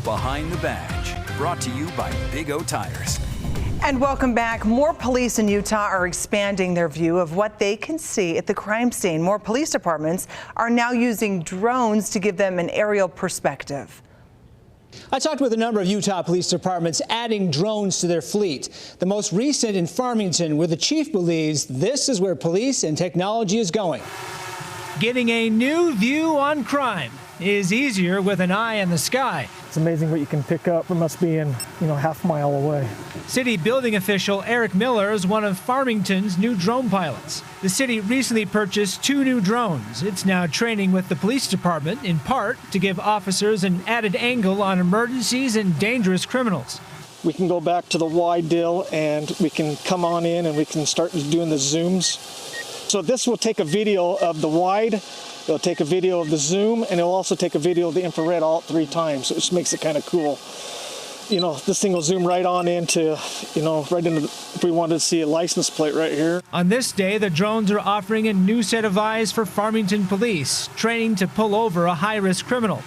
Behind the Badge, brought to you by Big O Tires. And welcome back. More police in Utah are expanding their view of what they can see at the crime scene. More police departments are now using drones to give them an aerial perspective. I talked with a number of Utah police departments adding drones to their fleet. The most recent in Farmington, where the chief believes this is where police and technology is going. Getting a new view on crime is easier with an eye in the sky. It's amazing what you can pick up from us being, half a mile away. City building official Eric Miller is one of Farmington's new drone pilots. The city recently purchased 2 new drones. It's now training with the police department, in part to give officers an added angle on emergencies and dangerous criminals. We can go back to the wide deal and we can come on in and we can start doing the zooms. So this will take a video of the wide, it'll take a video of the zoom, and it'll also take a video of the infrared all 3 times, which makes it kind of cool. This thing will zoom right on into, if we wanted to see a license plate right here. On this day, the drones are offering a new set of eyes for Farmington police, training to pull over a high-risk criminal.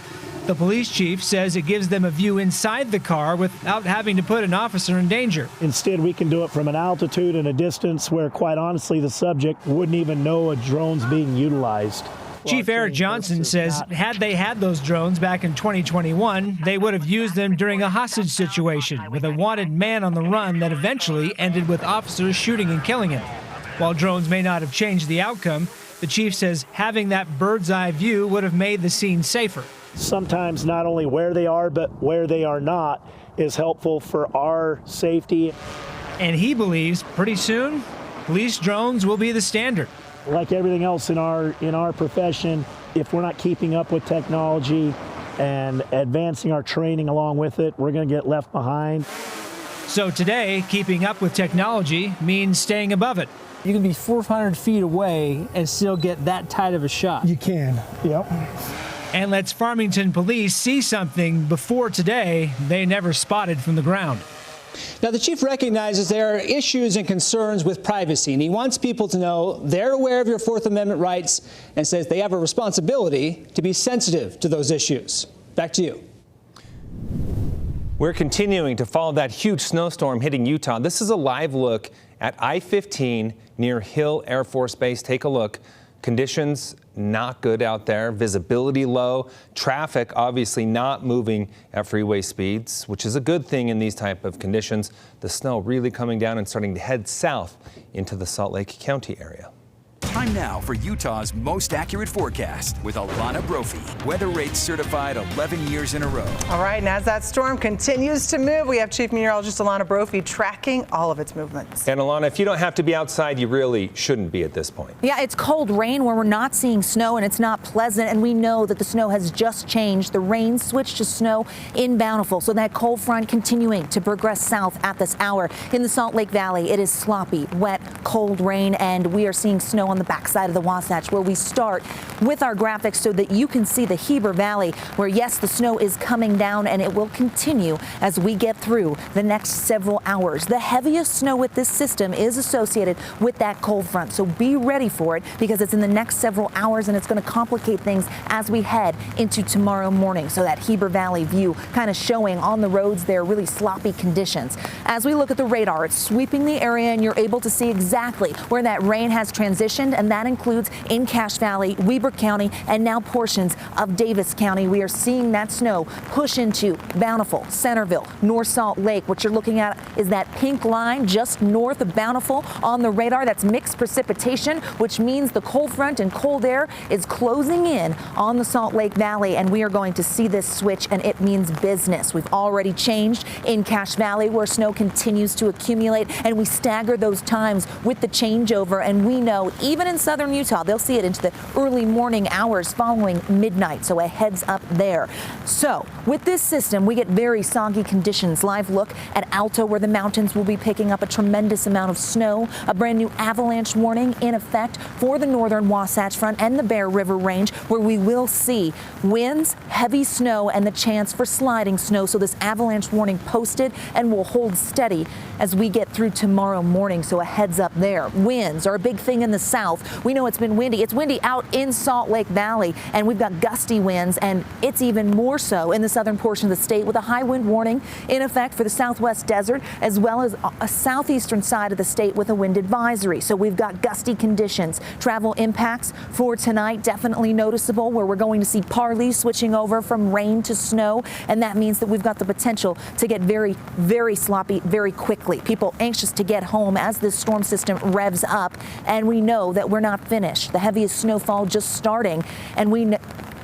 The police chief says it gives them a view inside the car without having to put an officer in danger. Instead, we can do it from an altitude and a distance where, quite honestly, the subject wouldn't even know a drone's being utilized. Chief Eric Johnson says had they had those drones back in 2021, they would have used them during a hostage situation with a wanted man on the run that eventually ended with officers shooting and killing him. While drones may not have changed the outcome, the chief says having that bird's eye view would have made the scene safer. Sometimes not only where they are, but where they are not is helpful for our safety. And he believes pretty soon, police drones will be the standard. Like everything else in our profession, if we're not keeping up with technology and advancing our training along with it, we're going to get left behind. So today, keeping up with technology means staying above it. You can be 400 feet away and still get that tight of a shot. You can, yep. And lets Farmington police see something before today they never spotted from the ground. Now, the chief recognizes there are issues and concerns with privacy, and he wants people to know they're aware of your Fourth Amendment rights and says they have a responsibility to be sensitive to those issues. Back to you. We're continuing to follow that huge snowstorm hitting Utah. This is a live look at I-15 near Hill Air Force Base. Take a look. Conditions not good out there, visibility low, traffic obviously not moving at freeway speeds, which is a good thing in these type of conditions. The snow really coming down and starting to head south into the Salt Lake County area. Time now for Utah's most accurate forecast with Alana Brophy. Weather rates certified 11 years in a row. All right, and as that storm continues to move, we have Chief Meteorologist Alana Brophy tracking all of its movements. And Alana, if you don't have to be outside, you really shouldn't be at this point. Yeah, it's cold rain where we're not seeing snow and it's not pleasant. And we know that the snow has just changed. The rain switched to snow in Bountiful. So that cold front continuing to progress south at this hour. In the Salt Lake Valley, it is sloppy, wet, cold rain, and we are seeing snow on the backside of the Wasatch, where we start with our graphics so that you can see the Heber Valley, where yes, the snow is coming down and it will continue as we get through the next several hours. The heaviest snow with this system is associated with that cold front, so be ready for it because it's in the next several hours and it's going to complicate things as we head into tomorrow morning. So that Heber Valley view kind of showing on the roads there, really sloppy conditions. As we look at the radar, it's sweeping the area and you're able to see exactly where that rain has transitioned, and that includes in Cache Valley, Weber County, and now portions of Davis County. We are seeing that snow push into Bountiful, Centerville, North Salt Lake. What you're looking at is that pink line just north of Bountiful on the radar. That's mixed precipitation, which means the cold front and cold air is closing in on the Salt Lake Valley, and we are going to see this switch, and it means business. We've already changed in Cache Valley, where snow continues to accumulate, and we stagger those times with the changeover, and we know even in southern Utah, they'll see it into the early morning hours following midnight, so a heads up there. So with this system, we get very soggy conditions. Live look at Alto, where the mountains will be picking up a tremendous amount of snow. A brand new avalanche warning in effect for the northern Wasatch Front and the Bear River Range, where we will see winds, heavy snow, and the chance for sliding snow. So this avalanche warning posted and will hold steady as we get through tomorrow morning. So a heads up there. Winds are a big thing in the south. south. We know it's been windy. It's windy out in Salt Lake Valley, and we've got gusty winds, and it's even more so in the southern portion of the state with a high wind warning in effect for the southwest desert, as well as a southeastern side of the state with a wind advisory. So we've got gusty conditions. Travel impacts for tonight definitely noticeable, where we're going to see partly switching over from rain to snow, and that means that we've got the potential to get very, very sloppy very quickly. People anxious to get home as this storm system revs up, and we know that we're not finished. The heaviest snowfall just starting, and we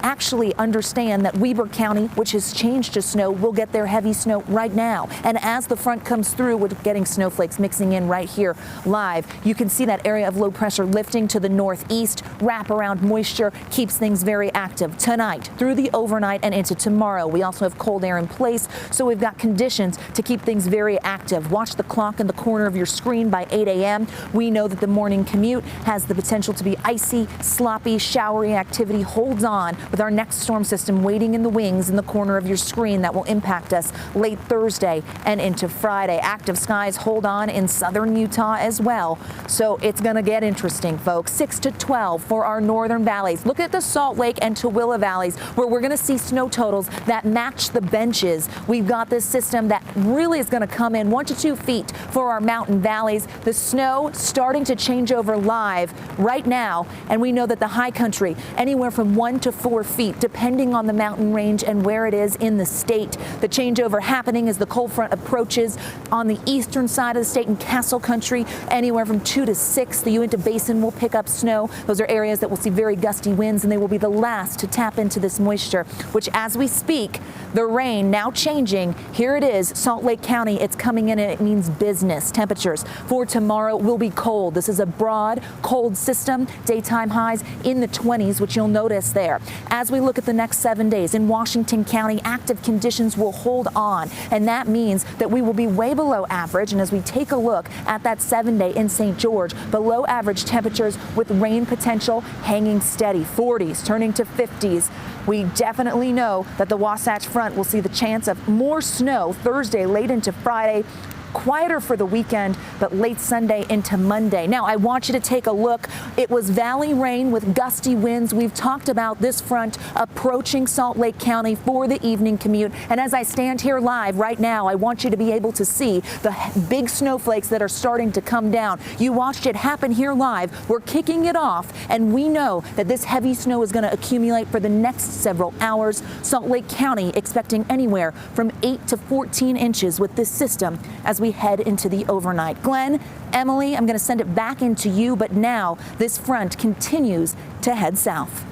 actually understand that Weber County, which has changed to snow, will get their heavy snow right now. And as the front comes through, we're getting snowflakes mixing in right here live. You can see that area of low pressure lifting to the northeast. Wraparound moisture keeps things very active tonight through the overnight and into tomorrow. We also have cold air in place, so we've got conditions to keep things very active. Watch the clock in the corner of your screen by 8 a.m. We know that the morning commute has the potential to be icy, sloppy, showery activity holds on, with our next storm system waiting in the wings in the corner of your screen that will impact us late Thursday and into Friday. Active skies hold on in southern Utah as well. So it's going to get interesting, folks. 6 to 12 for our northern valleys. Look at the Salt Lake and Tooele valleys, where we're going to see snow totals that match the benches. We've got this system that really is going to come in 1 to 2 feet for our mountain valleys. The snow starting to change over live right now, and we know that the high country anywhere from 1 to 4 feet, depending on the mountain range and where it is in the state. The changeover happening as the cold front approaches on the eastern side of the state in Castle Country, anywhere from 2 to 6. The Uinta Basin will pick up snow. Those are areas that will see very gusty winds, and they will be the last to tap into this moisture, which as we speak, the rain now changing. Here it is, Salt Lake County. It's coming in, and it means business. Temperatures for tomorrow will be cold. This is a broad, cold system. Daytime highs in the 20s, which you'll notice there. As we look at the next 7 days in Washington County, active conditions will hold on, and that means that we will be way below average. And as we take a look at that 7-day in St. George, below average temperatures with rain potential hanging steady, 40s turning to 50s. We definitely know that the Wasatch Front will see the chance of more snow Thursday late into Friday. Quieter for the weekend, but late Sunday into Monday. Now, I want you to take a look. It was valley rain with gusty winds. We've talked about this front approaching Salt Lake County for the evening commute. And as I stand here live right now, I want you to be able to see the big snowflakes that are starting to come down. You watched it happen here live. We're kicking it off, and we know that this heavy snow is going to accumulate for the next several hours. Salt Lake County expecting anywhere from 8 to 14 inches with this system as we head into the overnight. Glenn, Emily, I'm going to send it back into you, but now this front continues to head south.